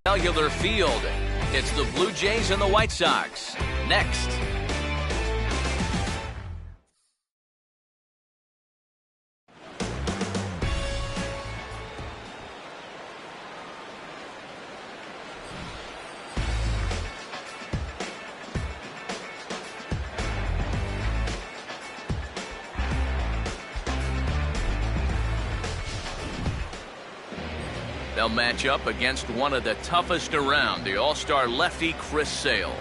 Cellular Field. It's the Blue Jays and the White Sox. Next. They'll match up against one of the toughest around, the all-star lefty Chris Sale.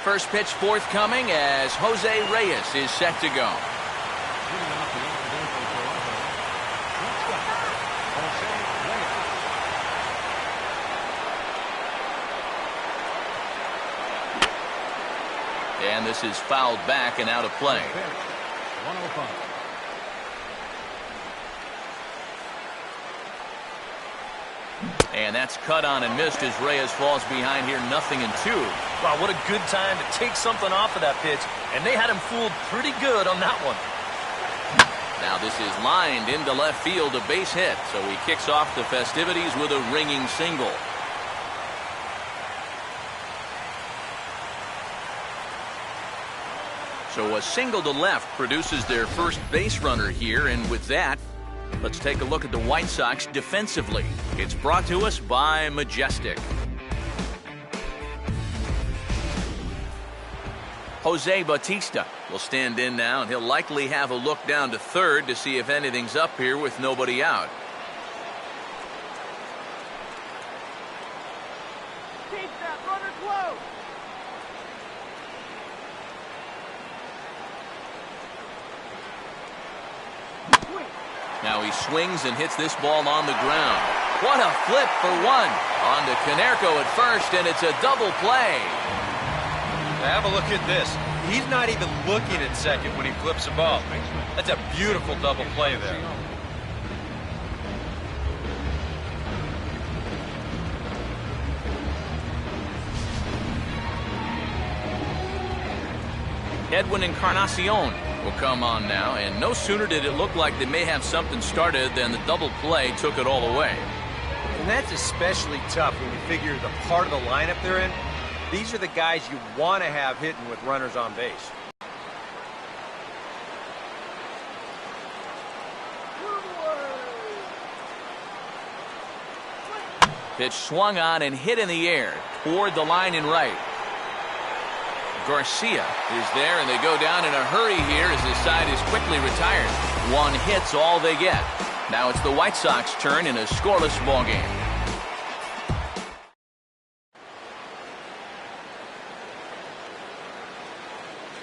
First pitch forthcoming as Jose Reyes is set to go. And this is fouled back and out of play. 105. And that's cut on and missed as Reyes falls behind here, 0-2. Wow, what a good time to take something off of that pitch. And they had him fooled pretty good on that one. Now this is lined into left field, a base hit. So he kicks off the festivities with a ringing single. So a single to left produces their first base runner here, and with that, let's take a look at the White Sox defensively. It's brought to us by Majestic. Jose Bautista will stand in now, and he'll likely have a look down to third to see if anything's up here with nobody out. Keep that runner close. Now he swings and hits this ball on the ground. What a flip for one. On to Konerko at first, and it's a double play. Have a look at this. He's not even looking at second when he flips the ball. That's a beautiful double play there. Edwin Encarnacion will come on now, and no sooner did it look like they may have something started than the double play took it all away. And that's especially tough when you figure the part of the lineup they're in. These are the guys you want to have hitting with runners on base. Pitch swung on and hit in the air toward the line and right. Garcia is there, and they go down in a hurry here as the side is quickly retired. One hit's all they get. Now it's the White Sox turn in a scoreless ball game.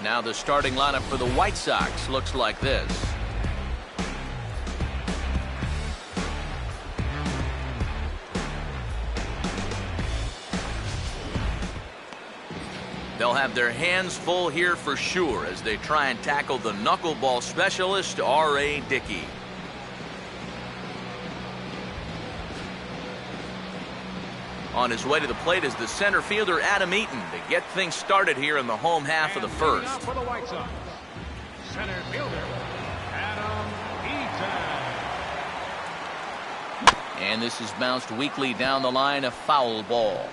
Now the starting lineup for the White Sox looks like this. They'll have their hands full here for sure as they try and tackle the knuckleball specialist, R.A. Dickey. On his way to the plate is the center fielder, Adam Eaton, to get things started here in the home half of the first. For the White Sox, center fielder, Adam Eaton. And this is bounced weakly down the line, a foul ball.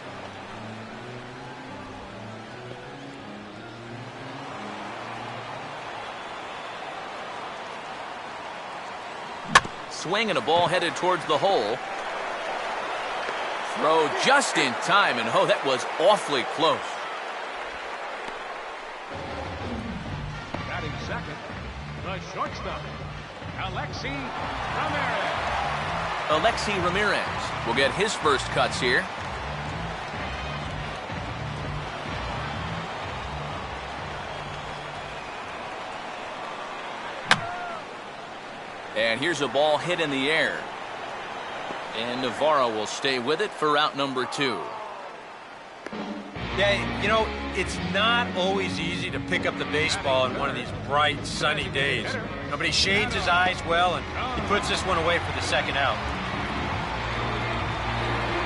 Swing and a ball headed towards the hole. Throw just in time, and oh, that was awfully close. Batting second, the shortstop, Alexi Ramirez. Alexi Ramirez will get his first cuts here. And here's a ball hit in the air. And Navarro will stay with it for out number 2. Yeah, you know, it's not always easy to pick up the baseball in one of these bright, sunny days. But he shades his eyes well, and he puts this one away for the second out.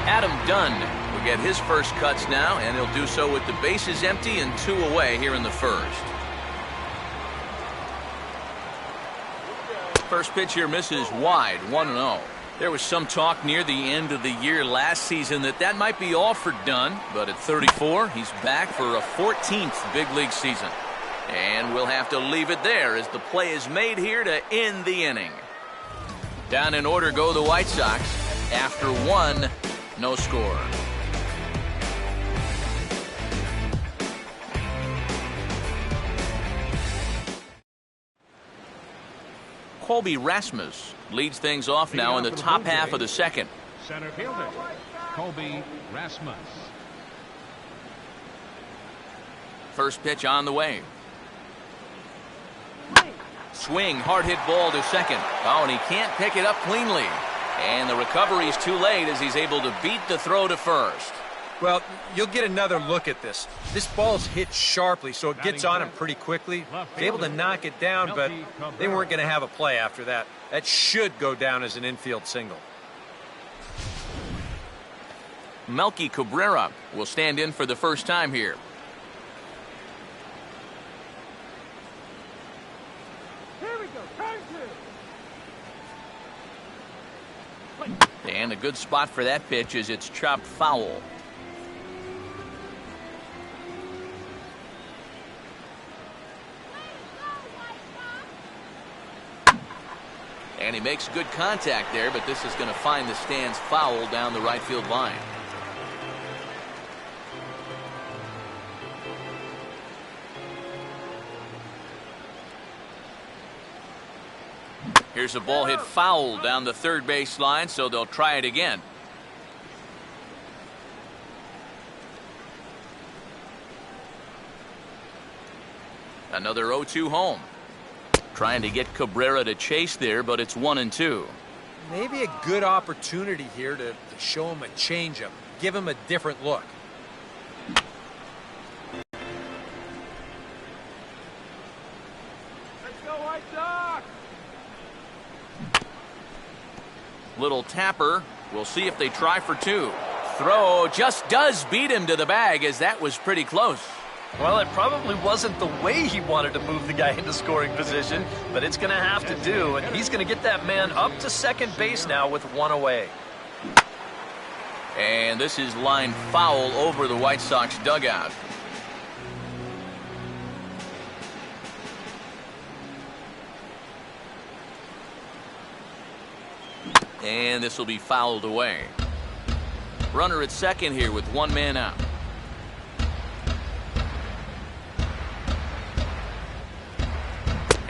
Adam Dunn will get his first cuts now, and he'll do so with the bases empty and 2 away here in the first. First pitch here misses wide, 1-0. There was some talk near the end of the year last season that might be all for Dunn, but at 34, he's back for a 14th big league season. And we'll have to leave it there as the play is made here to end the inning. Down in order go the White Sox. After 1, no score. Colby Rasmus leads things off now in the top half of the second. Center fielder, Colby Rasmus. First pitch on the way. Swing, hard hit ball to second. Oh, and he can't pick it up cleanly. And the recovery's too late as he's able to beat the throw to first. Well, you'll get another look at this. This ball's hit sharply, so it gets on him pretty quickly. He's able to knock it down, but they weren't going to have a play after that. That should go down as an infield single. Melky Cabrera will stand in for the first time here. Here we go. Turn two. And a good spot for that pitch as it's chopped foul. And he makes good contact there, but this is going to find the stands foul down the right field line. Here's a ball hit foul down the third base line, so they'll try it again. Another 0-2 home. Trying to get Cabrera to chase there, but it's 1-2. Maybe a good opportunity here to show him a changeup, give him a different look. Let's go, White Sox. Little tapper. We'll see if they try for 2. Throw just does beat him to the bag, as that was pretty close. Well, it probably wasn't the way he wanted to move the guy into scoring position, but it's going to have to do, and he's going to get that man up to second base now with 1 away. And this is line foul over the White Sox dugout. And this will be fouled away. Runner at second here with 1 man out.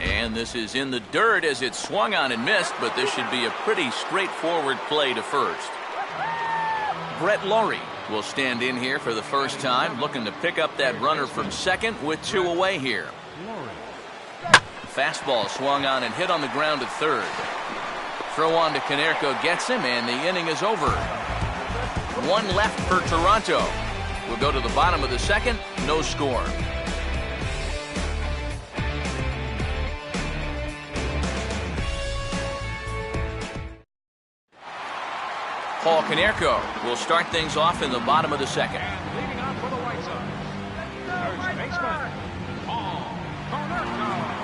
And this is in the dirt as it swung on and missed, but this should be a pretty straightforward play to first. Brett Lawrie will stand in here for the first time, looking to pick up that runner from second with 2 away here. Fastball swung on and hit on the ground at third. Throw on to Konerko gets him, and the inning is over. 1 left for Toronto. We'll go to the bottom of the second, no score. Paul Konerko will start things off in the bottom of the second. And leading off for the White Sox, first baseman, Paul Konerko.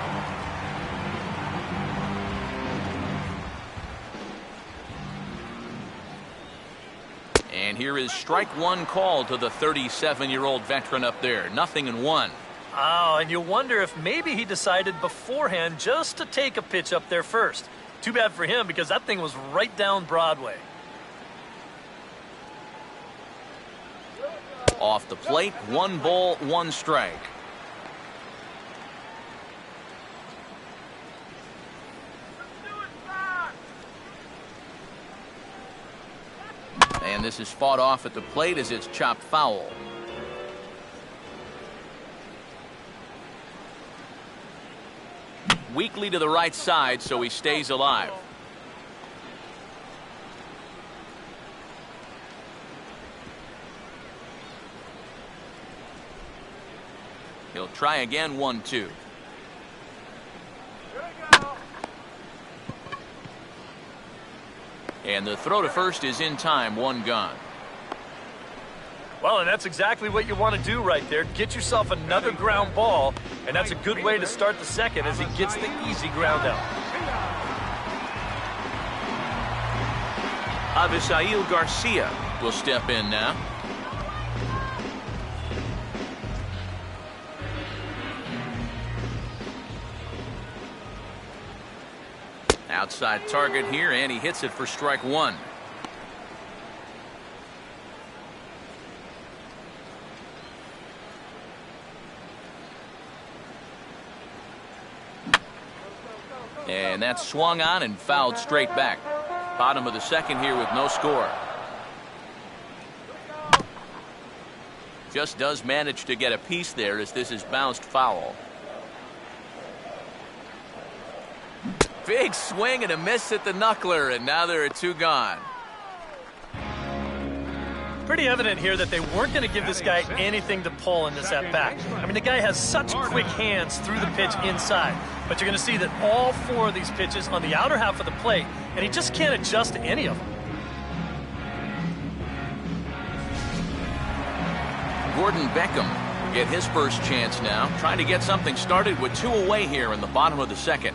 And here is strike 1 call to the 37-year-old veteran up there. 0-1. Oh, and you wonder if maybe he decided beforehand just to take a pitch up there first. Too bad for him, because that thing was right down Broadway. Off the plate, 1 ball, 1 strike. And this is fought off at the plate as it's chopped foul. Weakly to the right side, so he stays alive. He'll try again, 1-2. And the throw to first is in time, 1 gone. Well, and that's exactly what you want to do right there. Get yourself another ground ball, and that's a good way to start the second as he gets the easy ground out. Avisail Garcia will step in now. Outside target here, and he hits it for strike 1. And that's swung on and fouled straight back. Bottom of the second here with no score. Just does manage to get a piece there as this is bounced foul. Big swing and a miss at the knuckler, and now there are 2 gone. Pretty evident here that they weren't going to give this guy anything to pull in this at-bat. I mean, the guy has such quick hands through the pitch inside. But you're going to see that all 4 of these pitches on the outer half of the plate, and he just can't adjust to any of them. Gordon Beckham will get his first chance now, trying to get something started with 2 away here in the bottom of the second.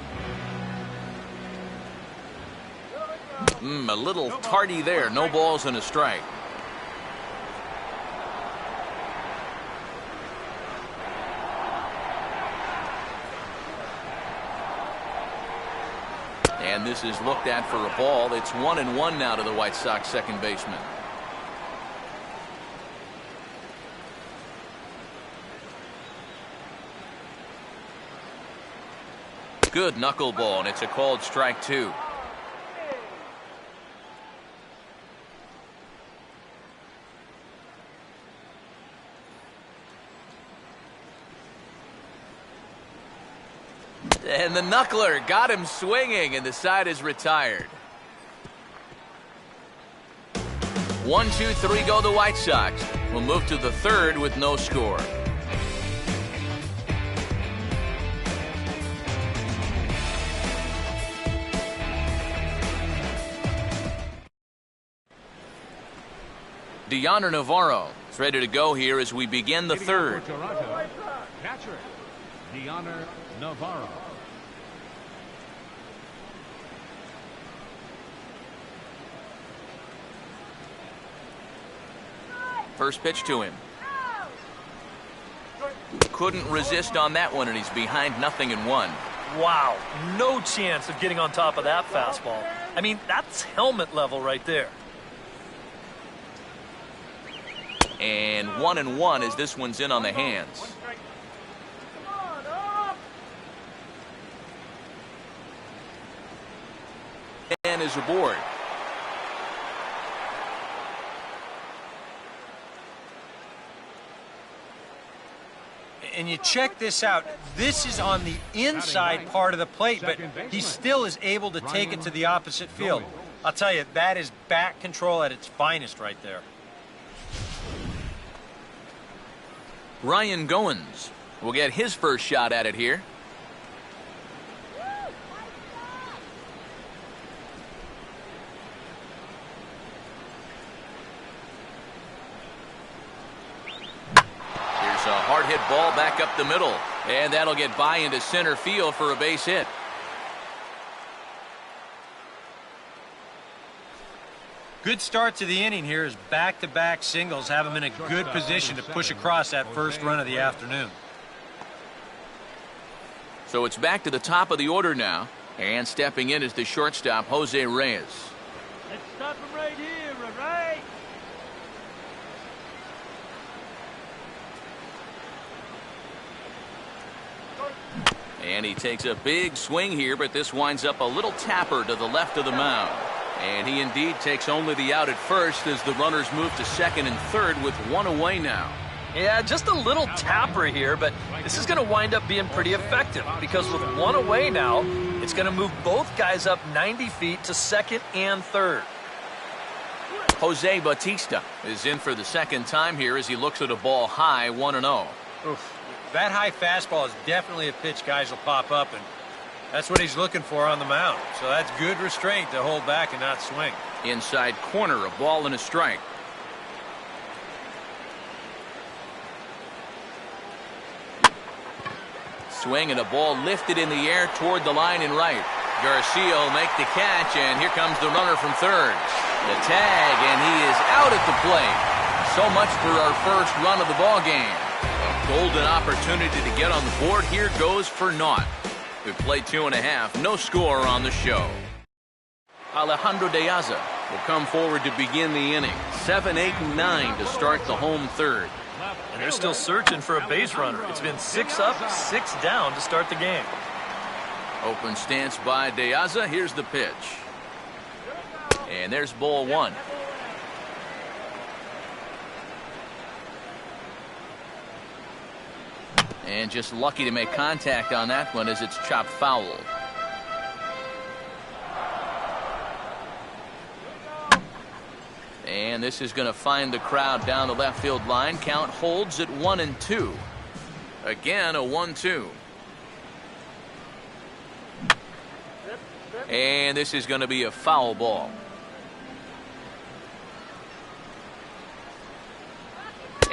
A little tardy there. No balls and a strike. And this is looked at for a ball. It's 1-1 now to the White Sox second baseman. Good knuckleball, and it's a called strike 2. And the knuckler got him swinging, and the side is retired. 1-2-3 go the White Sox. We'll move to the third with no score. Dioner Navarro is ready to go here as we begin the third. Toronto, catcher, Dioner Navarro. First pitch to him. Couldn't resist on that one, and he's behind 0-1. Wow, no chance of getting on top of that fastball. I mean, that's helmet level right there. And 1-1 as this one's in on the hands. And is aboard. And you check this out. This is on the inside part of the plate, but he still is able to take it to the opposite field. I'll tell you, that is bat control at its finest right there. Ryan Goins will get his first shot at it here. Here's a hard hit ball back up the middle, and that'll get by into center field for a base hit. Good start to the inning here as back-to-back singles have him in a good position to push across that first run of the afternoon. So it's back to the top of the order now, and stepping in is the shortstop, Jose Reyes. Let's stop him right here, all right? And he takes a big swing here, but this winds up a little tapper to the left of the mound. And he indeed takes only the out at first as the runners move to second and third with 1 away now. Yeah, just a little tapper here, but this is going to wind up being pretty effective because with 1 away now, it's going to move both guys up 90 feet to second and third. Jose Bautista is in for the second time here as he looks at a ball high, 1-0. That high fastball is definitely a pitch guys will pop up, and that's what he's looking for on the mound. So that's good restraint to hold back and not swing. Inside corner, a ball and a strike. Swing and a ball lifted in the air toward the line and right. Garcia will make the catch, and here comes the runner from third. The tag, and he is out at the plate. So much for our first run of the ball game. A golden opportunity to get on the board. Here goes for naught. We played 2.5. No score on the show. Alejandro De Aza will come forward to begin the inning. 7, 8, and 9 to start the home third. And they're still searching for a base runner. It's been 6 up, 6 down to start the game. Open stance by De Aza. Here's the pitch. And there's ball 1. And just lucky to make contact on that one as it's chopped foul. And this is going to find the crowd down the left field line. Count holds at 1-2. Again, a 1-2. And this is going to be a foul ball.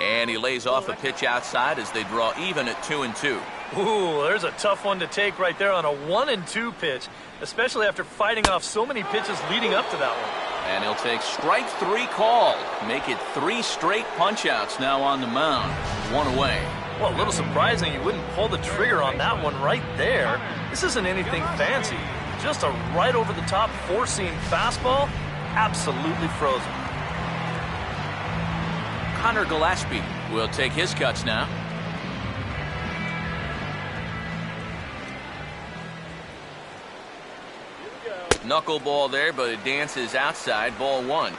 And he lays off a pitch outside as they draw even at 2-2. Ooh, there's a tough one to take right there on a 1-2 pitch, especially after fighting off so many pitches leading up to that one. And he'll take strike 3 called. Make it 3 straight punch-outs now on the mound. 1 away. Well, a little surprising you wouldn't pull the trigger on that one right there. This isn't anything fancy. Just a right over the top 4-seam fastball. Absolutely frozen. Connor Gillespie will take his cuts now. Knuckleball there, but it dances outside. Ball 1.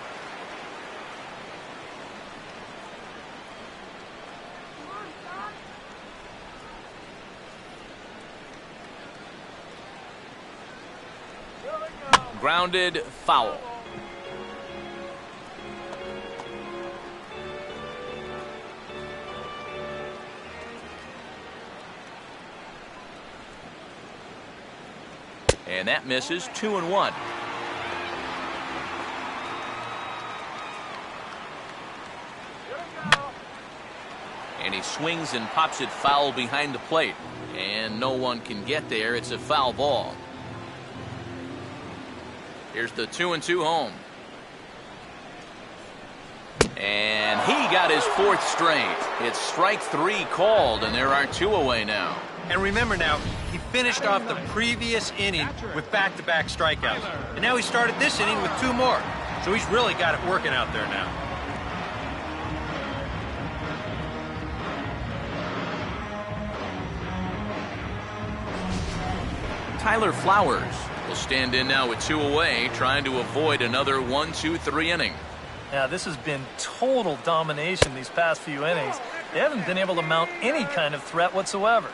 Grounded, foul. And that misses. 2-1. And he swings and pops it foul behind the plate. And no one can get there. It's a foul ball. Here's the 2-2 home. And he got his 4th straight. It's strike 3 called, and there are 2 away now. And remember now, he finished off the previous inning with back-to-back strikeouts. And now he started this inning with 2 more. So he's really got it working out there now. Tyler Flowers will stand in now with 2 away, trying to avoid another 1-2-3 inning. Now, this has been total domination these past few innings. They haven't been able to mount any kind of threat whatsoever.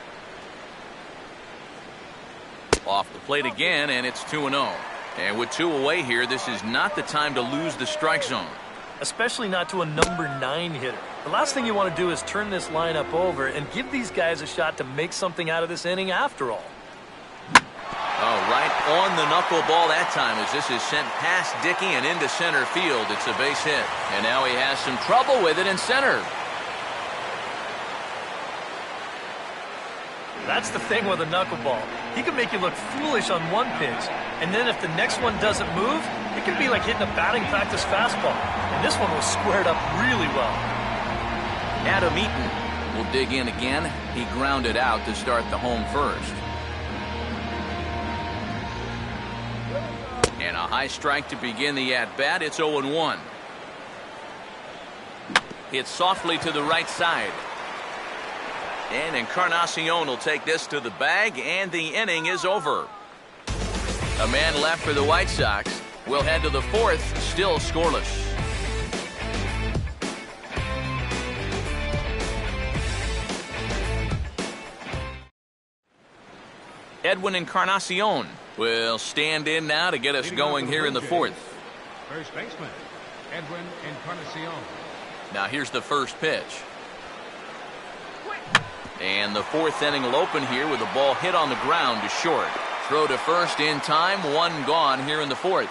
Off the plate again, and it's 2-0. And with 2 away here, this is not the time to lose the strike zone. Especially not to a number 9 hitter. The last thing you want to do is turn this lineup over and give these guys a shot to make something out of this inning after all. Oh, right on the knuckleball that time as this is sent past Dickey and into center field. It's a base hit. And now he has some trouble with it in center. That's the thing with a knuckleball. He can make you look foolish on one pitch, and then if the next one doesn't move, it can be like hitting a batting practice fastball. And this one was squared up really well. Adam Eaton will dig in again. He grounded out to start the home first. And a high strike to begin the at-bat. It's 0-1. Hit softly to the right side. And Encarnacion will take this to the bag, and the inning is over. A man left for the White Sox. We'll head to the 4th, still scoreless. Edwin Encarnacion will stand in now to get us going here in the 4th. First baseman, Edwin Encarnacion. Now here's the first pitch. And the fourth inning will open here with a ball hit on the ground to short. Throw to first in time, one gone here in the fourth.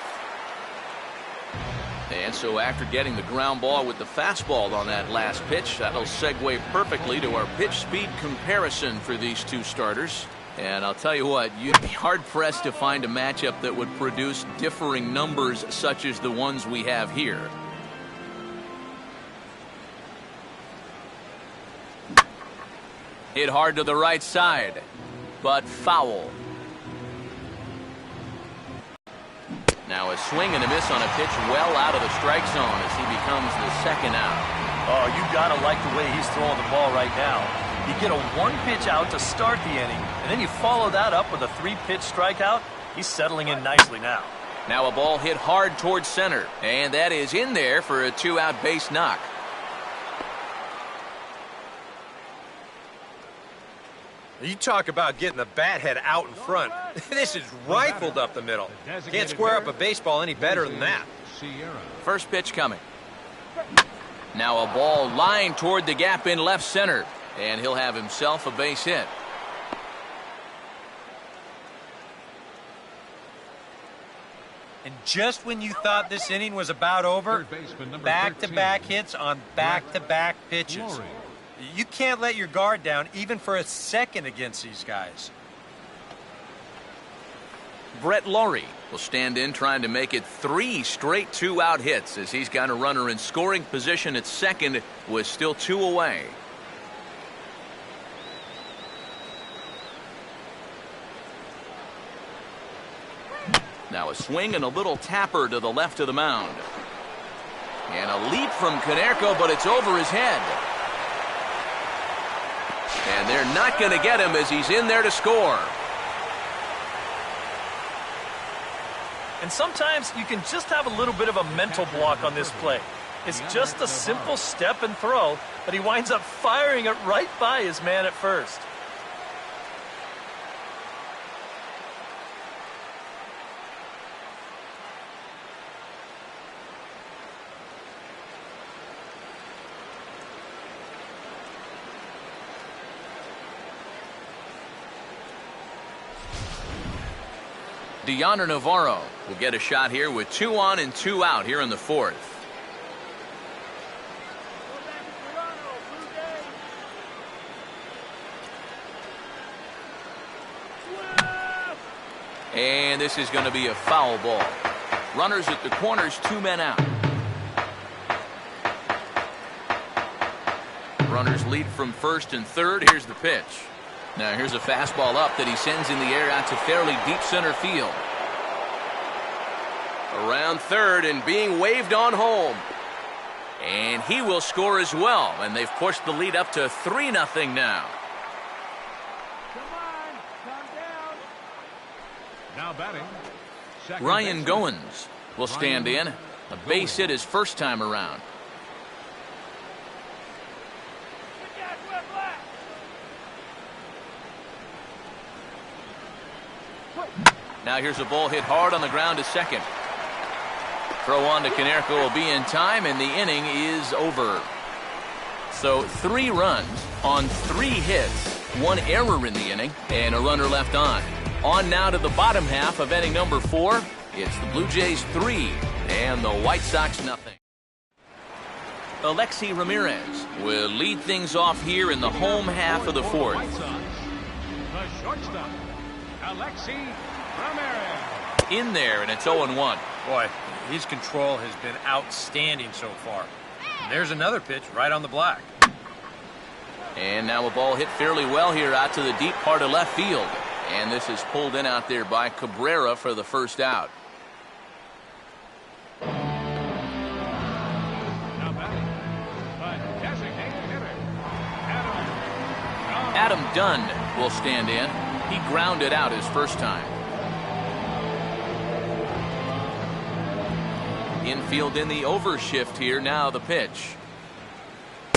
And so after getting the ground ball with the fastball on that last pitch, that'll segue perfectly to our pitch speed comparison for these two starters. And I'll tell you what, you'd be hard-pressed to find a matchup that would produce differing numbers such as the ones we have here. Hit hard to the right side, but foul. Now a swing and a miss on a pitch well out of the strike zone as he becomes the second out. Oh, you gotta like the way he's throwing the ball right now. You get a one-pitch out to start the inning, and then you follow that up with a three-pitch strikeout. He's settling in nicely now. Now a ball hit hard towards center, and that is in there for a two-out base knock. You talk about getting the bat head out in front. This is rifled up the middle. Can't square up a baseball any better than that. First pitch coming. Now a ball lined toward the gap in left center, and he'll have himself a base hit. And just when you thought this inning was about over, back-to-back hits on back-to-back pitches. You can't let your guard down even for a second against these guys. Brett Lawrie will stand in trying to make it 3 straight two-out hits as he's got a runner in scoring position at second with still 2 away. Now a swing and a little tapper to the left of the mound. And a leap from Konerko, but it's over his head. And they're not going to get him as he's in there to score. And sometimes you can just have a little bit of a mental block on this play. It's just a simple step and throw, but he winds up firing it right by his man at first. Deoner Navarro will get a shot here with 2 on and 2 out here in the fourth. And this is going to be a foul ball. Runners at the corners, 2 men out. Runners lead from first and third. Here's the pitch. Now here's a fastball up that he sends in the air out to fairly deep center field. Around third and being waved on home. And he will score as well. And they've pushed the lead up to 3-0 now. Now batting. Ryan Goins will stand in. A base hit his first time around. Now here's a ball hit hard on the ground to second. Throw on to Konerko will be in time, and the inning is over. So 3 runs on 3 hits, 1 error in the inning, and a runner left on. On now to the bottom half of inning number 4. It's the Blue Jays 3 and the White Sox nothing. Alexi Ramirez will lead things off here in the home half of the fourth. The shortstop, Alexi Ramirez. In there, and it's 0-1. Boy, his control has been outstanding so far. And there's another pitch right on the black. And now a ball hit fairly well here out to the deep part of left field. And this is pulled in out there by Cabrera for the first out. Now batting, the designated hitter, Adam Dunn will stand in. He grounded out his first time. Infield in the overshift here. Now the pitch.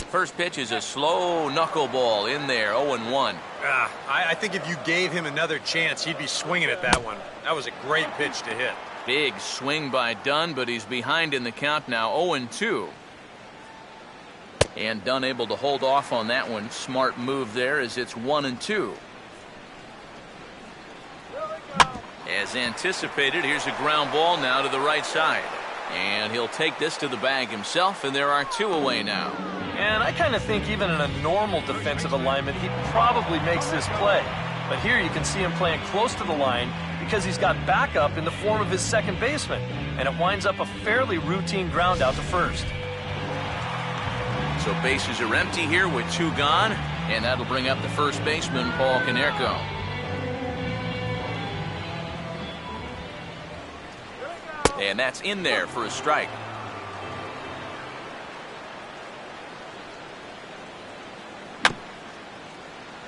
First pitch is a slow knuckleball in there, 0-1. I think if you gave him another chance, he'd be swinging at that one. That was a great pitch to hit. Big swing by Dunn, but he's behind in the count now, 0-2. And Dunn able to hold off on that one. Smart move there as it's 1-2. As anticipated, here's a ground ball now to the right side. And he'll take this to the bag himself, and there are 2 away now. And I kind of think even in a normal defensive alignment, he probably makes this play. But here you can see him playing close to the line because he's got backup in the form of his second baseman. And it winds up a fairly routine ground out to first. So bases are empty here with 2 gone, and that'll bring up the first baseman, Paul Konerko. And that's in there for a strike.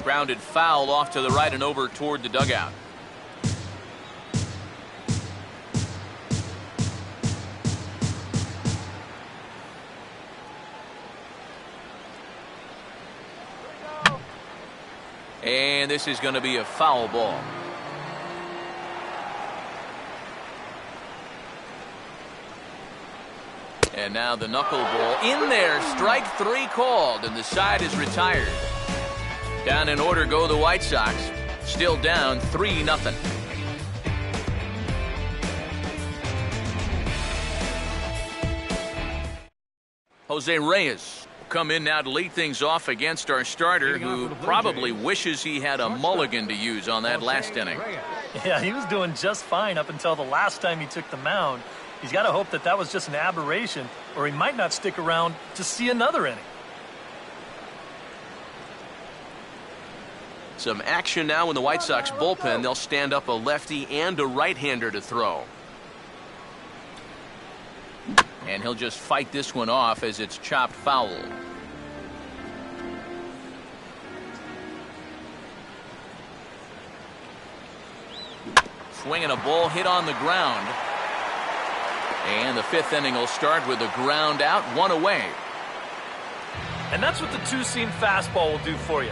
Grounded foul off to the right and over toward the dugout. And this is going to be a foul ball. And now the knuckleball in there. Strike 3 called, and the side is retired. Down in order go the White Sox. Still down 3-0. Jose Reyes come in now to lead things off against our starter, who probably wishes he had a mulligan to use on that last inning. Yeah, he was doing just fine up until the last time he took the mound. He's got to hope that that was just an aberration, or he might not stick around to see another inning. Some action now in the White Sox bullpen. They'll stand up a lefty and a right-hander to throw. And he'll just fight this one off as it's chopped foul. Swinging a ball hit on the ground. And the 5th inning will start with a ground out, 1 away. And that's what the 2-seam fastball will do for you.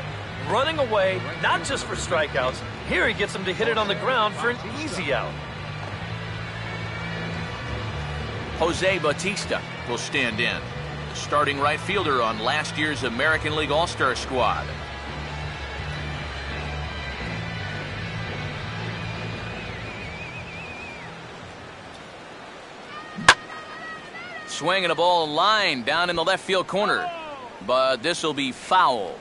Running away, not just for strikeouts. Here he gets him to hit it on the ground for an easy out. Jose Bautista will stand in, the starting right fielder on last year's American League All-Star squad. Swinging a ball line down in the left field corner, but this will be foul.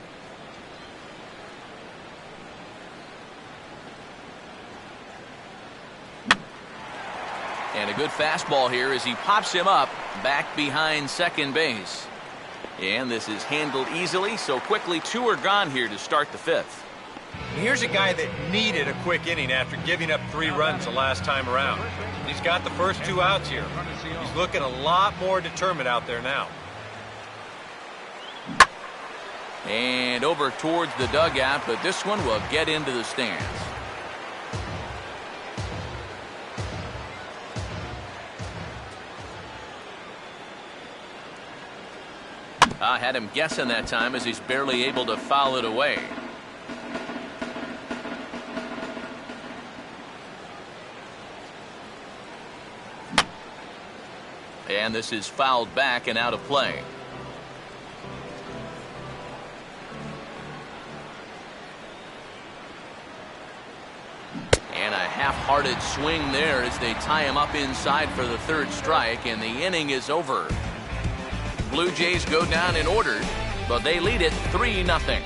And a good fastball here as he pops him up back behind second base. And this is handled easily, so quickly 2 are gone here to start the 5th. Here's a guy that needed a quick inning after giving up 3 runs the last time around. He's got the first 2 outs here. He's looking a lot more determined out there now. And over towards the dugout, but this one will get into the stands. I had him guessing that time as he's barely able to foul it away. And this is fouled back and out of play. And a half-hearted swing there as they tie him up inside for the 3rd strike, and the inning is over. Blue Jays go down in order, but they lead it 3-0.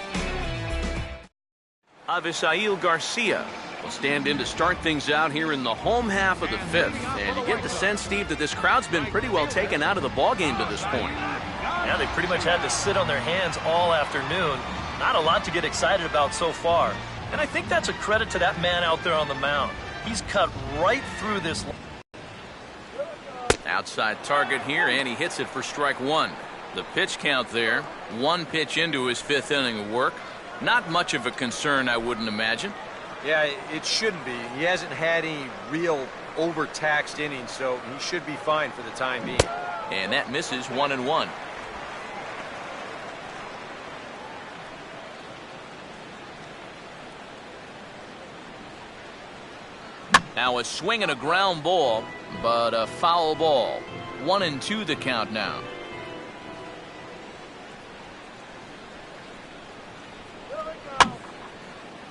Avisail Garcia will stand in to start things out here in the home half of the 5th. And you get the sense, Steve, that this crowd's been pretty well taken out of the ballgame to this point. Yeah, they pretty much had to sit on their hands all afternoon. Not a lot to get excited about so far. And I think that's a credit to that man out there on the mound. He's cut right through this. Outside target here, and he hits it for strike 1. The pitch count there, 1 pitch into his 5th inning of work. Not much of a concern, I wouldn't imagine. Yeah, it shouldn't be. He hasn't had any real overtaxed innings, so he should be fine for the time being. And that misses 1-1. Now a swing and a ground ball, but a foul ball. 1-2 the count now.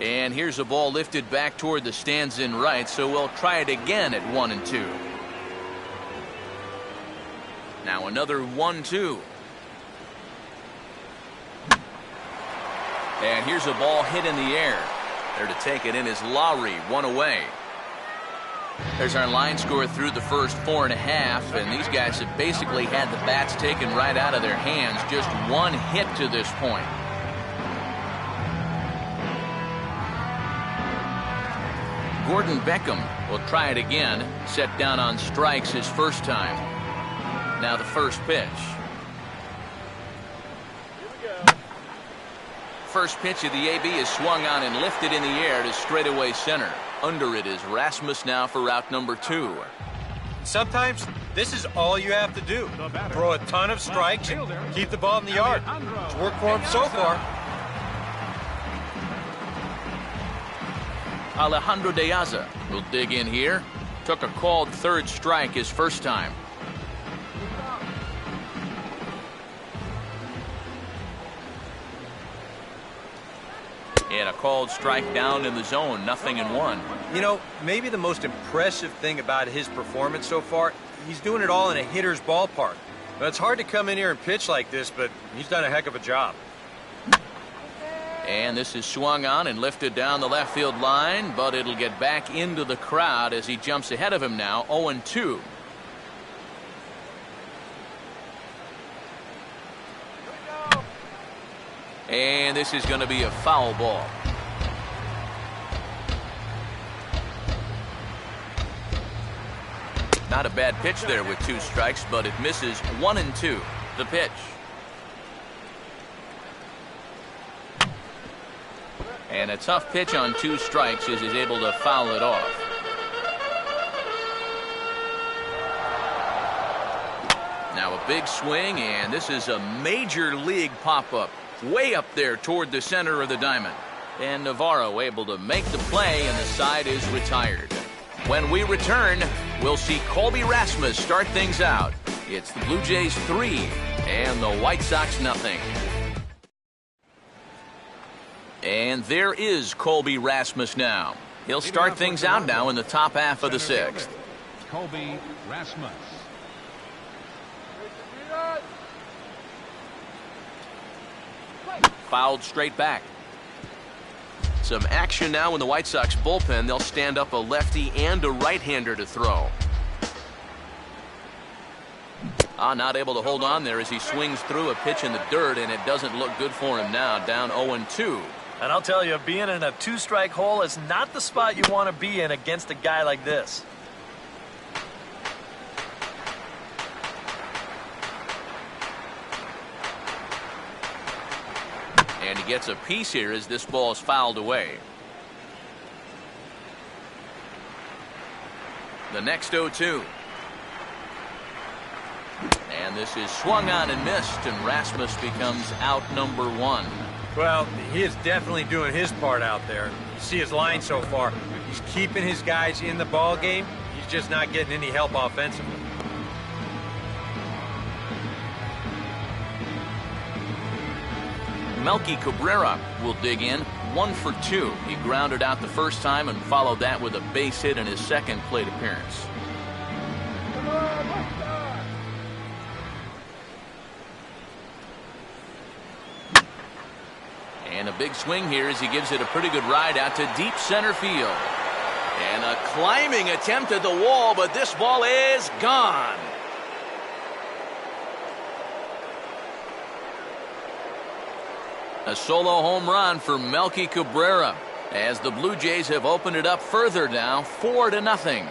And here's a ball lifted back toward the stands in right, so we'll try it again at 1-2. Now another 1-2. And here's a ball hit in the air. There to take it in is Lowry, one away. There's our line score through the first 4.5, and these guys have basically had the bats taken right out of their hands. Just one hit to this point. Gordon Beckham will try it again. Set down on strikes his first time. Now the first pitch. First pitch of the AB is swung on and lifted in the air to straightaway center. Under it is Rasmus now for out number 2. Sometimes this is all you have to do. Throw a ton of strikes and keep the ball in the yard. It's worked for him so far. Alejandro De Aza will dig in here. Took a called third strike his first time. And a called strike down in the zone, 0-1. You know, maybe the most impressive thing about his performance so far, he's doing it all in a hitter's ballpark. Now, it's hard to come in here and pitch like this, but he's done a heck of a job. And this is swung on and lifted down the left field line, but it'll get back into the crowd as he jumps ahead of him now, 0-2. And this is going to be a foul ball. Not a bad pitch there with 2 strikes, but it misses. 1-2. The pitch. And a tough pitch on 2 strikes as he's able to foul it off. Now a big swing, and this is a major league pop-up. Way up there toward the center of the diamond. And Navarro able to make the play, and the side is retired. When we return, we'll see Colby Rasmus start things out. It's the Blue Jays 3 and the White Sox 0. And there is Colby Rasmus now. He'll start things out now in the top half of the 6th. Colby Rasmus. Fouled straight back. Some action now in the White Sox bullpen. They'll stand up a lefty and a right-hander to throw. Not able to hold on there as he swings through a pitch in the dirt, and it doesn't look good for him now. Down 0-2. And I'll tell you, being in a 2-strike hole is not the spot you want to be in against a guy like this. And he gets a piece here as this ball is fouled away. The next 0-2. And this is swung on and missed, and Rasmus becomes out number 1. Well, he is definitely doing his part out there. You see his line so far. He's keeping his guys in the ball game. He's just not getting any help offensively. Melky Cabrera will dig in, 1 for 2. He grounded out the first time and followed that with a base hit in his second plate appearance. And a big swing here as he gives it a pretty good ride out to deep center field. And a climbing attempt at the wall, but this ball is gone. A solo home run for Melky Cabrera as the Blue Jays have opened it up further now, 4-0.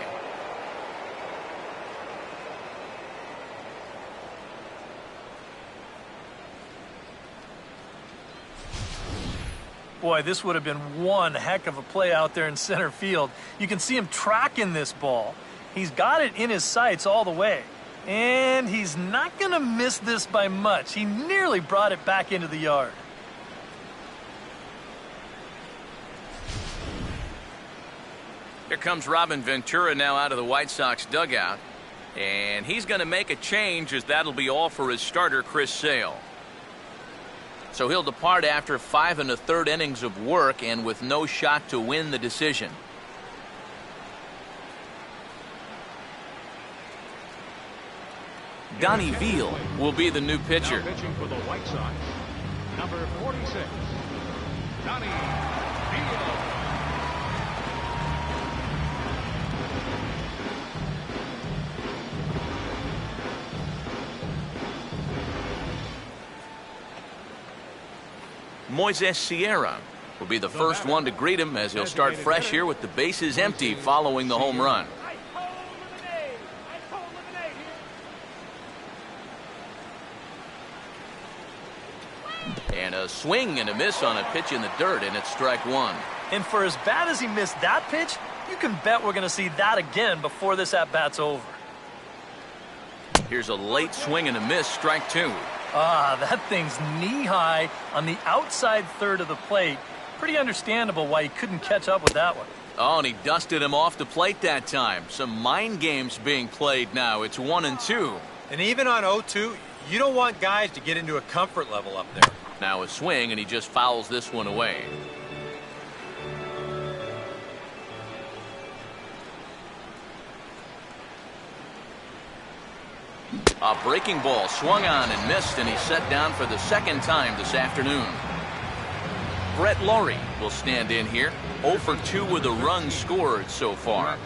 Boy, this would have been one heck of a play out there in center field. You can see him tracking this ball. He's got it in his sights all the way. And he's not going to miss this by much. He nearly brought it back into the yard. Here comes Robin Ventura now out of the White Sox dugout. And he's going to make a change as that'll be all for his starter, Chris Sale. So he'll depart after 5 1/3 innings of work and with no shot to win the decision. Donnie Veal will be the new pitcher. Now pitching for the White Sox, number 46, Donnie Veal. Moises Sierra will be the first one to greet him as he'll start fresh here with the bases empty following the home run. And a swing and a miss on a pitch in the dirt, and it's strike one. And for as bad as he missed that pitch, you can bet we're going to see that again before this at-bat's over. Here's a late swing and a miss, strike two. Ah, that thing's knee-high on the outside third of the plate. Pretty understandable why he couldn't catch up with that one. Oh, and he dusted him off the plate that time. Some mind games being played now. It's 1-2. And even on 0-2, you don't want guys to get into a comfort level up there. Now a swing, and he just fouls this one away. A breaking ball swung on and missed, and he's set down for the second time this afternoon. Brett Laurie will stand in here. 0 for 2 with a run scored so far.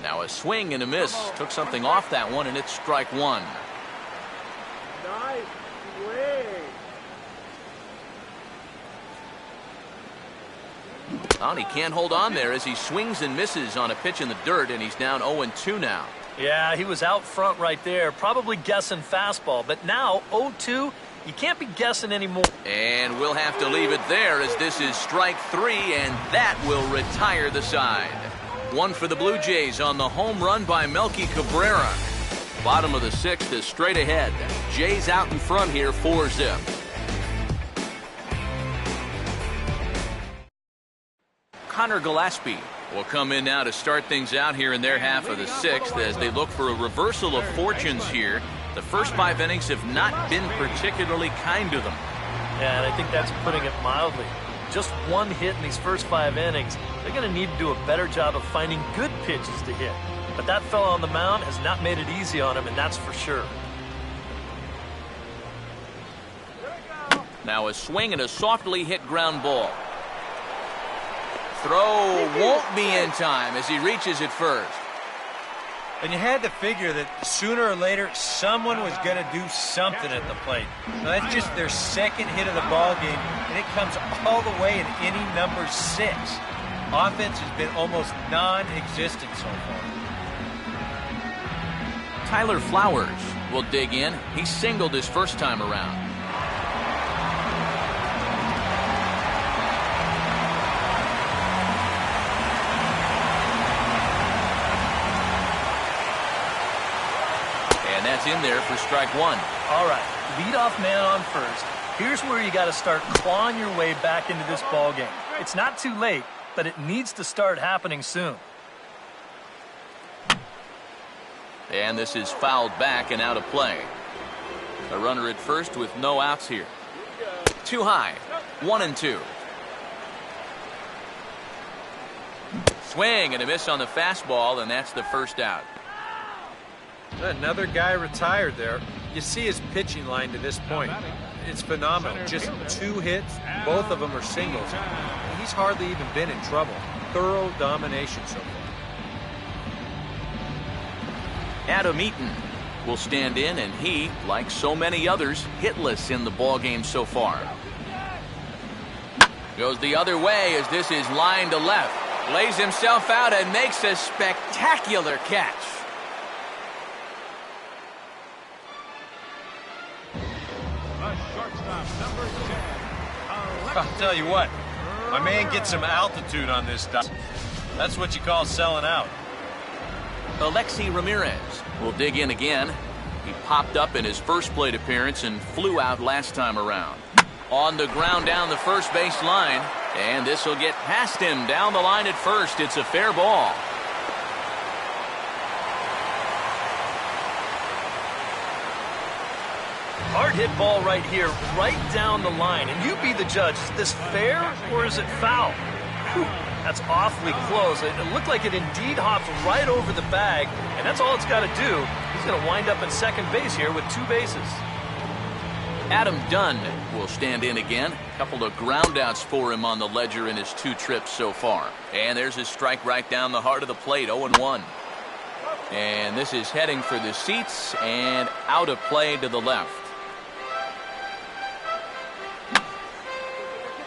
Now a swing and a miss. Took something off that one, and it's strike one. Nice swing. Oh, he can't hold on there as he swings and misses on a pitch in the dirt, and he's down 0-2 now. Yeah, he was out front right there, probably guessing fastball. But now, 0-2, you can't be guessing anymore. And we'll have to leave it there as this is strike three, and that will retire the side. One for the Blue Jays on the home run by Melky Cabrera. Bottom of the sixth is straight ahead. Jays out in front here, 4-zip. Connor Gillespie will come in now to start things out here in their half of the sixth as they look for a reversal of fortunes here. The first 5 innings have not been particularly kind to them. Yeah, and I think that's putting it mildly. Just one hit in these first 5 innings. They're going to need to do a better job of finding good pitches to hit. But that fella on the mound has not made it easy on him, and that's for sure. Now a swing and a softly hit ground ball. Throw won't be in time as he reaches it first. And you had to figure that sooner or later someone was going to do something at the plate. Now, that's just their second hit of the ball game, and it comes all the way in inning number 6. Offense has been almost non-existent so far. Tyler Flowers will dig in. He singled his first time around. And that's in there for strike one. All right, leadoff man on first. Here's where you got to start clawing your way back into this ball game. It's not too late, but it needs to start happening soon. And this is fouled back and out of play. A runner at first with no outs here. Too high. 1-2. Swing and a miss on the fastball, and that's the first out. Another guy retired there. You see his pitching line to this point. It's phenomenal. Just 2 hits, both of them are singles. He's hardly even been in trouble. Thorough domination so far. Adam Eaton will stand in, and he, like so many others, hitless in the ball game so far. Goes the other way as this is lined to left. Lays himself out and makes a spectacular catch. The shortstop, number 10. I'll tell you what, my man gets some altitude on this stuff. That's what you call selling out. Alexi Ramirez will dig in again. He popped up in his first plate appearance and flew out last time around. On the ground down the first base line, and this will get past him down the line at first. It's a fair ball. Hard hit ball right here, right down the line. And you be the judge. Is this fair or is it foul? Whew, that's awfully close. It looked like it indeed hopped right over the bag, and that's all it's got to do. He's going to wind up at second base here with 2 bases. Adam Dunn will stand in again. A couple of groundouts for him on the ledger in his 2 trips so far. And there's his strike right down the heart of the plate, 0-1. And this is heading for the seats and out of play to the left.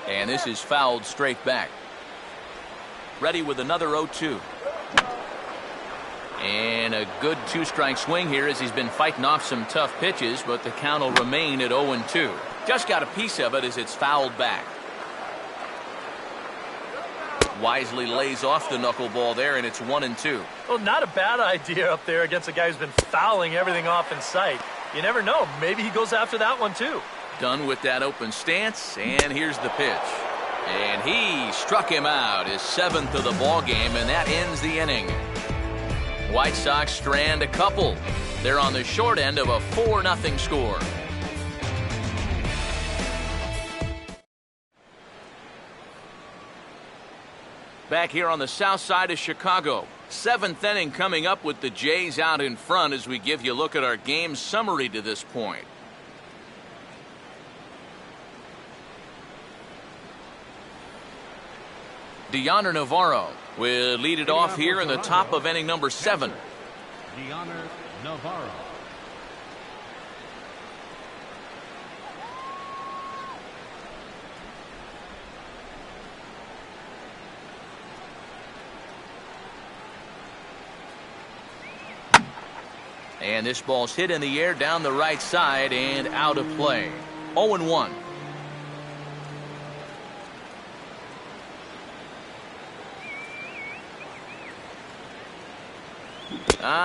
And this is fouled straight back. Ready with another 0-2. And a good 2-strike swing here as he's been fighting off some tough pitches, but the count will remain at 0-2. Just got a piece of it as it's fouled back. Wisely lays off the knuckleball there, and it's 1-2. Well, not a bad idea up there against a guy who's been fouling everything off in sight. You never know. Maybe he goes after that one, too. Done with that open stance, and here's the pitch. And he struck him out, his 7th of the ball game, and that ends the inning. White Sox strand a couple. They're on the short end of a 4-0 score. Back here on the south side of Chicago. 7th inning coming up with the Jays out in front as we give you a look at our game summary to this point. Dioner Navarro will lead it off here in the top of inning number 7. Dioner Navarro. And this ball's hit in the air down the right side and out of play. 0-1.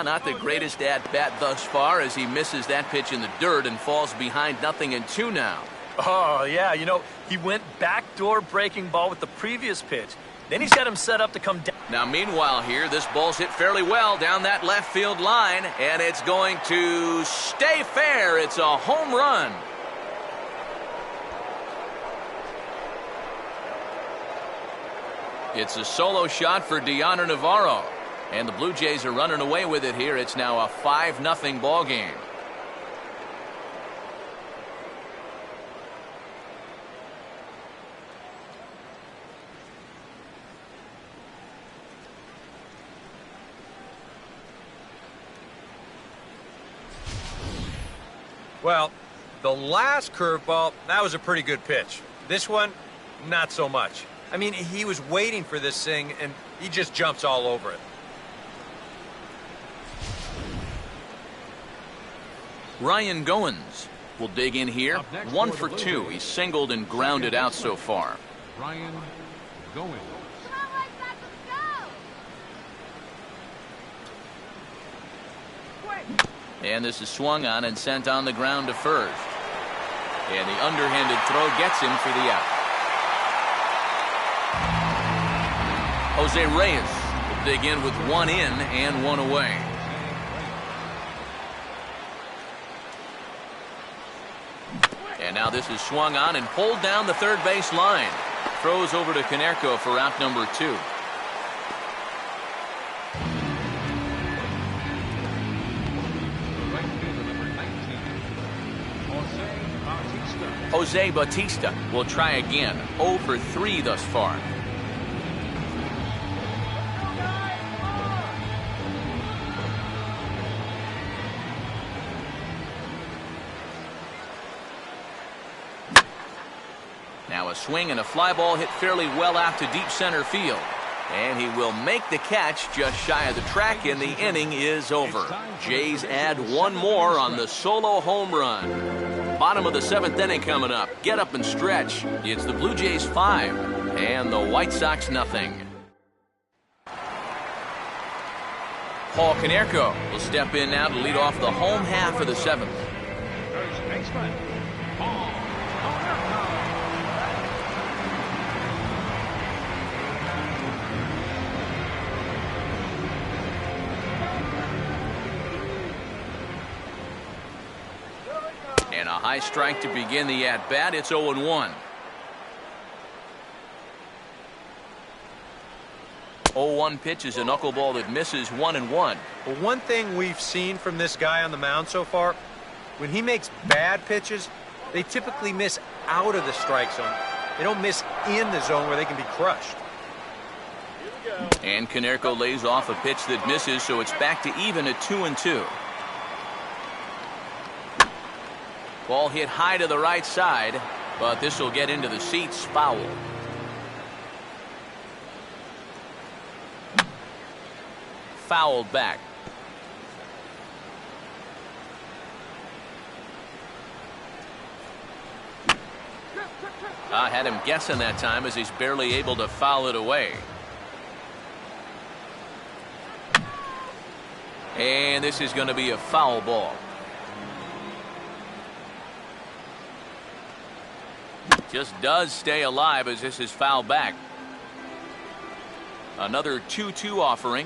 Not the greatest at-bat thus far as he misses that pitch in the dirt and falls behind 0-2 now. Oh, yeah, you know, he went backdoor breaking ball with the previous pitch. Then he's got him set up to come down. Now, meanwhile here, this ball's hit fairly well down that left field line, and it's going to stay fair. It's a home run. It's a solo shot for Dioner Navarro. And the Blue Jays are running away with it here. It's now a 5-0 ball game. Well, the last curveball, that was a pretty good pitch. This one, not so much. I mean, he was waiting for this thing, and he just jumps all over it. Ryan Goins will dig in here. 1 for 2. He's singled and grounded out so far. Ryan Goins. And this is swung on and sent on the ground to first. And the underhanded throw gets him for the out. Jose Reyes will dig in with 1 in and 1 away. And now this is swung on and pulled down the third base line. Throws over to Konerko for out number 2. Jose Bautista will try again. 0 for 3 thus far. Now a swing and a fly ball hit fairly well out to deep center field. And he will make the catch just shy of the track, and the inning is over. Jays add 1 more on the solo home run. Bottom of the 7th inning coming up. Get up and stretch. It's the Blue Jays 5 and the White Sox nothing. Paul Konerko will step in now to lead off the home half of the 7th. First baseman, Paul Konerko. And a high strike to begin the at-bat. It's 0-1. 0-1 pitch is a knuckleball that misses 1-1. Well, one thing we've seen from this guy on the mound so far, when he makes bad pitches, they typically miss out of the strike zone. They don't miss in the zone where they can be crushed. And Konerko lays off a pitch that misses, so it's back to even at 2-2. Ball hit high to the right side, but this will get into the seats. Foul. Fouled back. I had him guessing that time as he's barely able to foul it away. And this is going to be a foul ball. Just does stay alive as this is fouled back. Another 2-2 offering.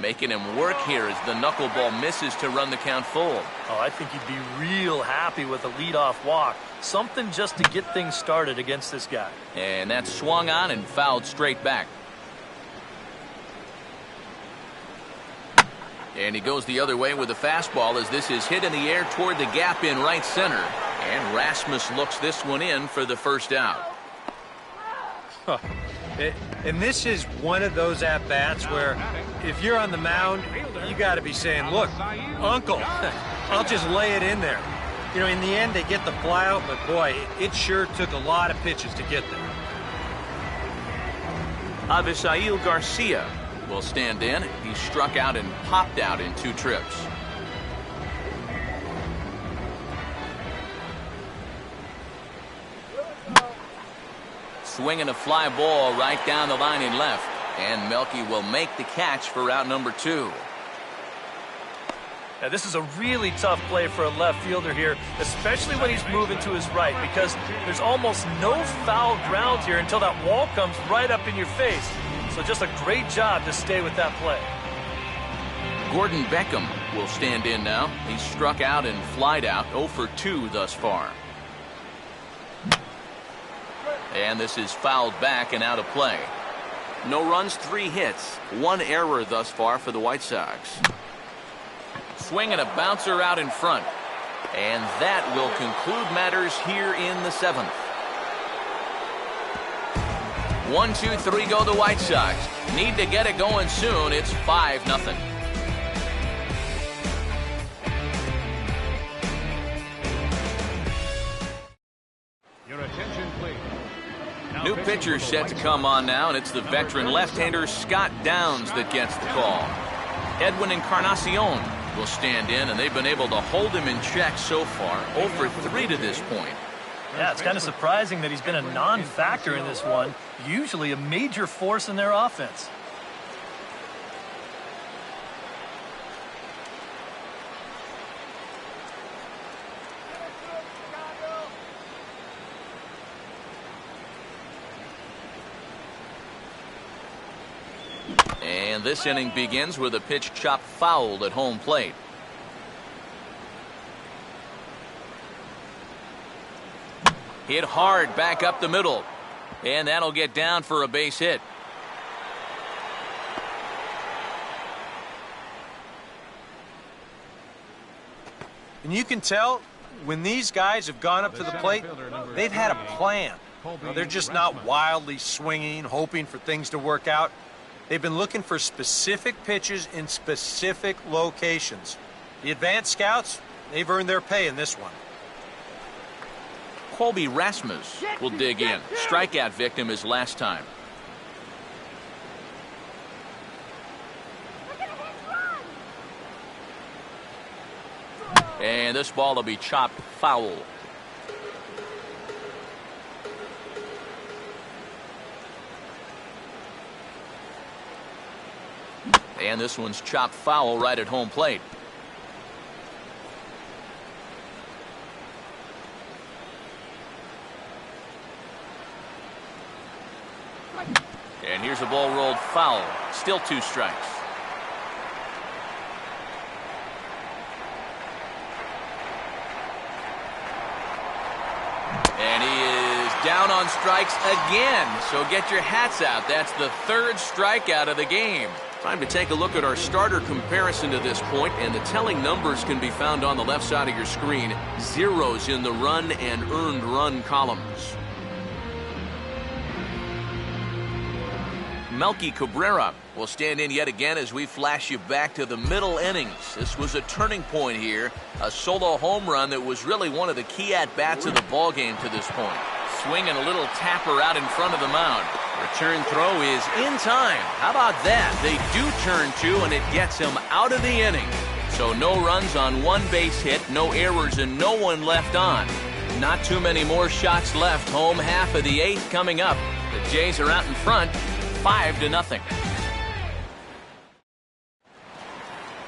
Making him work here as the knuckleball misses to run the count full. Oh, I think he'd be real happy with a leadoff walk. Something just to get things started against this guy. And that's swung on and fouled straight back. And he goes the other way with a fastball as this is hit in the air toward the gap in right center. And Rasmus looks this one in for the first out. And this is one of those at-bats where if you're on the mound, you got to be saying, look, Uncle, I'll just lay it in there. You know, in the end, they get the flyout, but boy, it sure took a lot of pitches to get there. Avisail Garcia will stand in. He struck out and popped out in 2 trips. Swinging a fly ball right down the line in left. And Melky will make the catch for out number 2. Now, this is a really tough play for a left fielder here, especially when he's moving to his right, because there's almost no foul ground here until that wall comes right up in your face. So just a great job to stay with that play. Gordon Beckham will stand in now. He's struck out and flied out, 0 for 2 thus far. And this is fouled back and out of play. No runs, 3 hits, 1 error thus far for the White Sox. Swinging a bouncer out in front. And that will conclude matters here in the 7th. 1, 2, 3 go the White Sox. Need to get it going soon. It's 5-0. Your attention, please. New pitcher set to come on now, and it's the veteran left-hander Scott Downs that gets the call. Edwin Encarnacion will stand in, and they've been able to hold him in check so far. 0 for 3 to this point. Yeah, it's kind of surprising that he's been a non-factor in this one. Usually a major force in their offense. And this inning begins with a pitch chopped fouled at home plate. Hit hard back up the middle. And that'll get down for a base hit. And you can tell when these guys have gone up to the plate, they've had a plan. Now, they're just not wildly swinging, hoping for things to work out. They've been looking for specific pitches in specific locations. The advanced scouts, they've earned their pay in this one. Colby Rasmus will dig in. Strikeout victim his last time. And this ball will be chopped foul. And this one's chopped foul right at home plate. And here's a ball rolled foul. Still 2 strikes. down on strikes again. So get your hats out. That's the third strikeout of the game. Time to take a look at our starter comparison to this point, and the telling numbers can be found on the left side of your screen. Zeros in the run and earned run columns. Melky Cabrera will stand in yet again as we flash you back to the middle innings. This was a turning point here, a solo home run that was really one of the key at-bats of the ballgame to this point. Swinging a little tapper out in front of the mound. Return throw is in time. How about that? They do turn two, and it gets him out of the inning. So no runs on one base hit, no errors, and no one left on. Not too many more shots left. Home half of the eighth coming up. The Jays are out in front, 5-0.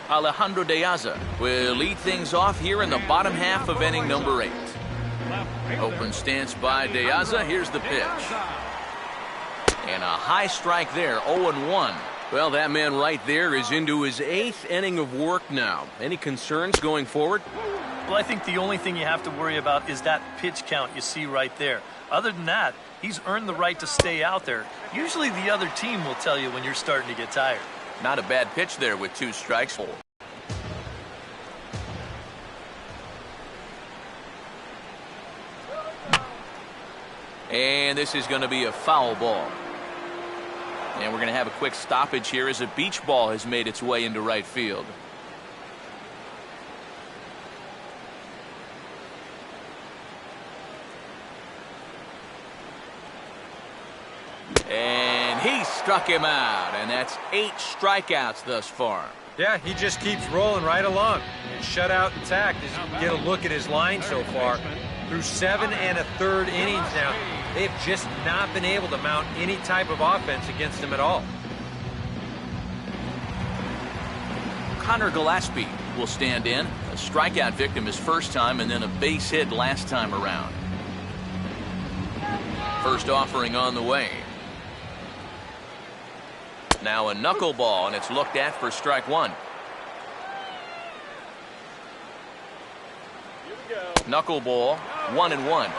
Alejandro De Aza will lead things off here in the bottom half of inning number 8. Open stance by De Aza. Here's the pitch. And a high strike there, 0-1. Well, that man right there is into his 8th inning of work now. Any concerns going forward? Well, I think the only thing you have to worry about is that pitch count you see right there. Other than that, he's earned the right to stay out there. Usually the other team will tell you when you're starting to get tired. Not a bad pitch there with 2 strikes. And this is going to be a foul ball. And we're going to have a quick stoppage here as a beach ball has made its way into right field. And he struck him out, and that's 8 strikeouts thus far. Yeah, he just keeps rolling right along. And shutout intact as you can get a look at his line so far. Through 7 1/3 innings now, they've just not been able to mount any type of offense against him at all. Connor Gillespie will stand in. A strikeout victim his first time, and then a base hit last time around. First offering on the way. Now a knuckleball, and it's looked at for strike 1. Knuckleball, 1-1.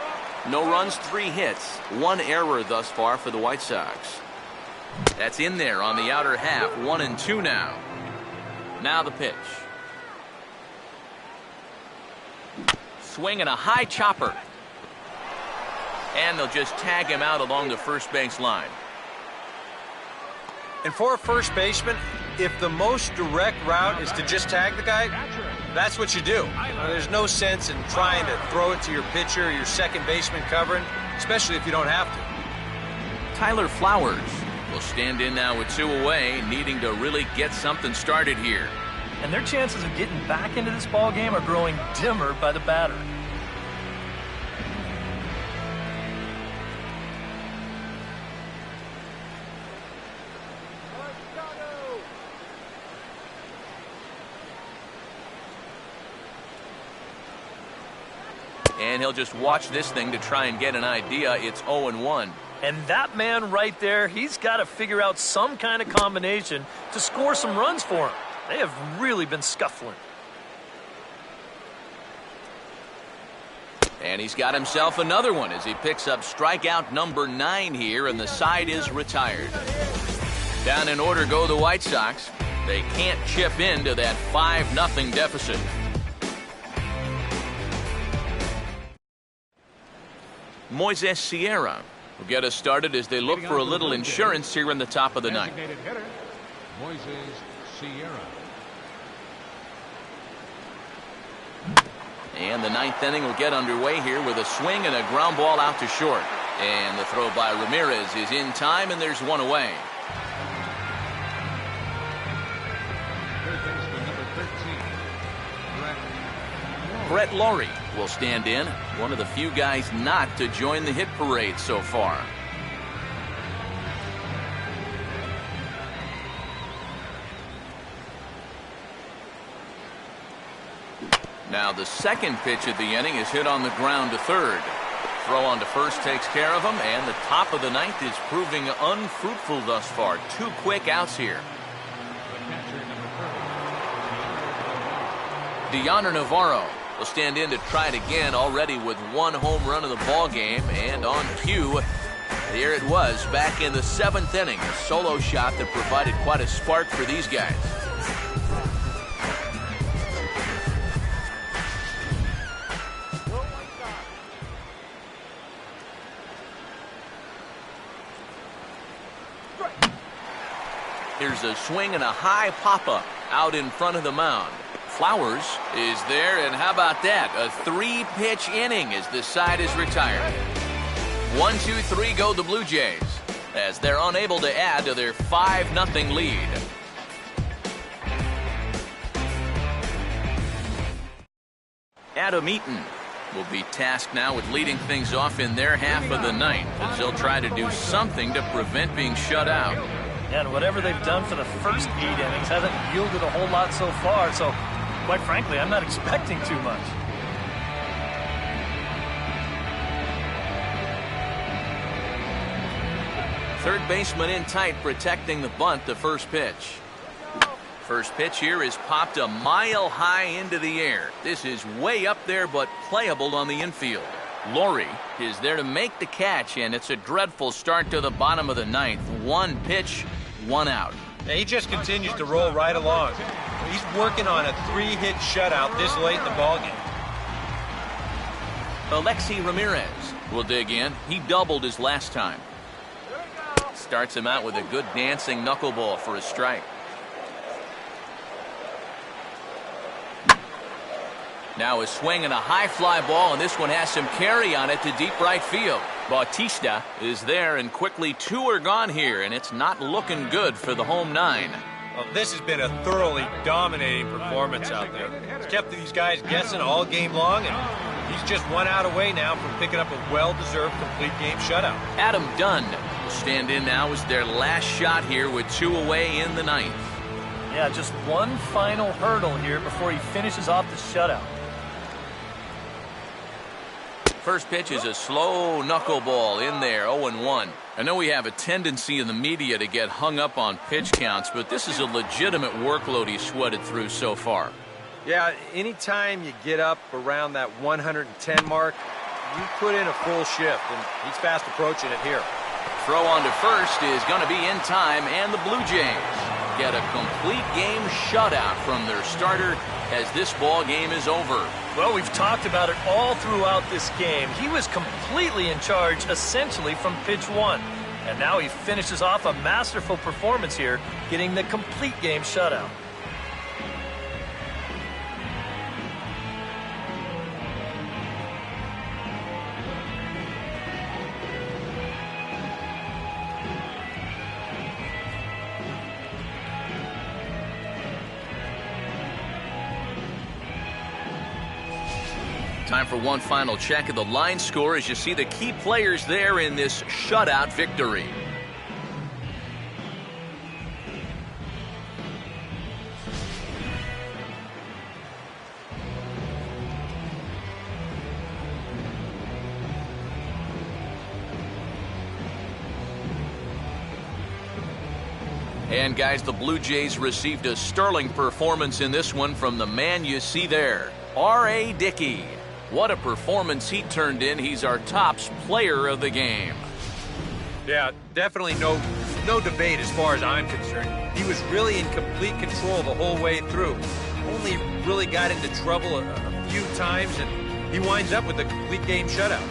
No runs, 3 hits, 1 error thus far for the White Sox. That's in there on the outer half, 1-2 now. Now the pitch. Swing and a high chopper. And they'll just tag him out along the first base line. And for a first baseman, if the most direct route is to just tag the guy, that's what you do. There's no sense in trying to throw it to your pitcher or your second baseman covering, especially if you don't have to. Tyler Flowers will stand in now with 2 away, needing to really get something started here. And their chances of getting back into this ball game are growing dimmer by the batter. And he'll just watch this thing to try and get an idea. It's 0-1. And that man right there, he's got to figure out some kind of combination to score some runs for him. They have really been scuffling. And he's got himself another one as he picks up strikeout number 9 here, and the side is retired. Down in order go the White Sox. They can't chip into that 5-0 deficit. Moises Sierra will get us started as they look for a little insurance here in the top of the ninth. Hitter, Moises Sierra. And the 9th inning will get underway here with a swing and a ground ball out to short. And the throw by Ramirez is in time, and there's 1 away. Third baseman number 13, Brett Lawrie will stand in, one of the few guys not to join the hit parade so far. Now the second pitch of the inning is hit on the ground to third. Throw on to first takes care of him, and the top of the 9th is proving unfruitful thus far. 2 quick outs here. the catcher number 30. Deoner Navarro will stand in to try it again, already with one home run in the ball game. And on cue, here it was back in the 7th inning. A solo shot that provided quite a spark for these guys. Here's a swing and a high pop-up out in front of the mound. Flowers is there, and how about that? A 3-pitch inning as the side is retired. 1, 2, 3 go the Blue Jays as they're unable to add to their 5-0 lead. Adam Eaton will be tasked now with leading things off in their half of the ninth as they'll try to do something to prevent being shut out. And whatever they've done for the first 8 innings hasn't yielded a whole lot so far, so quite frankly, I'm not expecting too much. Third baseman in tight, protecting the bunt, the first pitch. First pitch here is popped a mile high into the air. This is way up there, but playable on the infield. Laurie is there to make the catch, and it's a dreadful start to the bottom of the ninth. 1 pitch, 1 out. Now he just continues to roll right along. He's working on a 3-hit shutout this late in the ballgame. Alexi Ramirez will dig in. He doubled his last time. Starts him out with a good dancing knuckleball for a strike. Now a swing and a high fly ball, and this one has some carry on it to deep right field. Bautista is there, and quickly 2 are gone here, and it's not looking good for the home 9. Well, this has been a thoroughly dominating performance out there. It's kept these guys guessing all game long, and he's just 1 out away now from picking up a well-deserved complete game shutout. Adam Dunn will stand in now as their last shot here with 2 away in the ninth. Yeah, just one final hurdle here before he finishes off the shutout. First pitch is a slow knuckleball in there, 0-1. I know we have a tendency in the media to get hung up on pitch counts, but this is a legitimate workload he's sweated through so far. Yeah, anytime you get up around that 110 mark, you put in a full shift, and he's fast approaching it here. Throw on to first is going to be in time, and the Blue Jays get a complete game shutout from their starter as this ball game is over. Well, we've talked about it all throughout this game. He was completely in charge, essentially, from pitch 1. And now he finishes off a masterful performance here, getting the complete game shutout. Time for one final check of the line score as you see the key players there in this shutout victory. And guys, the Blue Jays received a sterling performance in this one from the man you see there, R.A. Dickey. What a performance he turned in. He's our tops player of the game. Yeah, definitely no debate as far as I'm concerned. He was really in complete control the whole way through. Only really got into trouble a few times, and he winds up with a complete game shutout.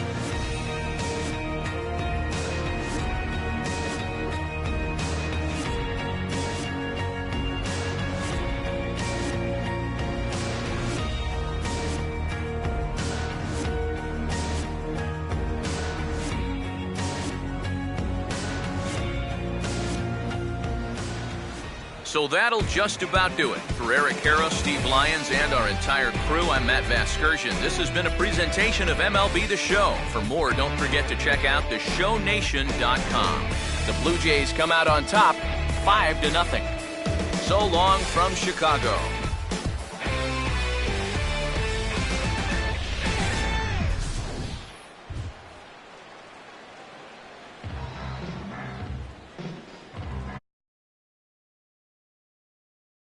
So that'll just about do it. For Eric Harrow, Steve Lyons, and our entire crew, I'm Matt Vasgersian. This has been a presentation of MLB The Show. For more, don't forget to check out theshownation.com. The Blue Jays come out on top, 5-0. So long from Chicago.